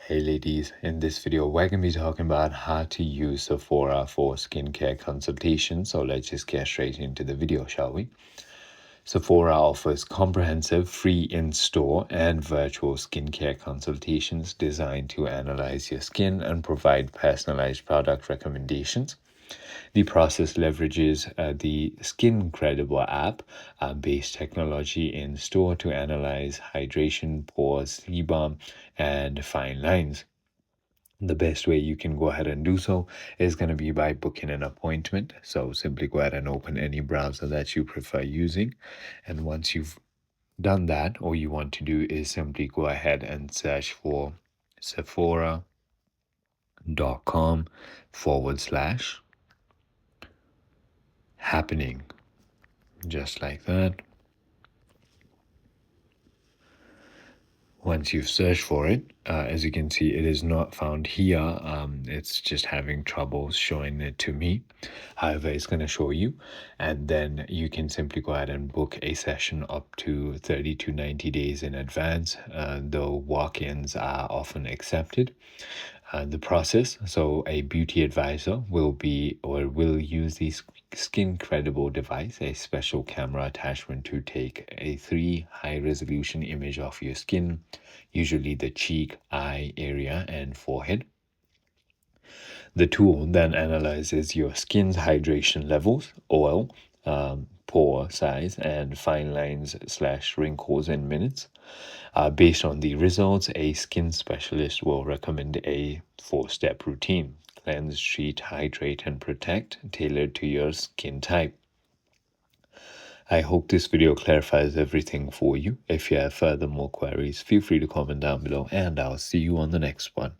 Hey ladies, in this video we're going to be talking about how to use Sephora for skincare consultations. So let's just get straight into the video, shall we? Sephora offers comprehensive free in-store and virtual skincare consultations designed to analyze your skin and provide personalized product recommendations. The process leverages the Skincredible app based technology in store to analyze hydration, pores, sebum, and fine lines. The best way you can go ahead and do so is going to be by booking an appointment. So simply go ahead and open any browser that you prefer using. And once you've done that, all you want to do is simply go ahead and search for sephora.com/happening, just like that. Once you've searched for it, as you can see, it is not found here. It's just having trouble showing it to me. However, it's going to show you, and then you can simply go ahead and book a session up to 30 to 90 days in advance, though walk-ins are often accepted. The process, so a beauty advisor will use the Skincredible device, a special camera attachment to take a 3 high-resolution image of your skin, usually the cheek, eye area, and forehead. The tool then analyzes your skin's hydration levels, oil, pore size, and fine lines/wrinkles in minutes. Based on the results, a skin specialist will recommend a 4-step routine: cleanse, treat, hydrate, and protect, tailored to your skin type. I hope this video clarifies everything for you. If you have further more queries, feel free to comment down below, and I'll see you on the next one.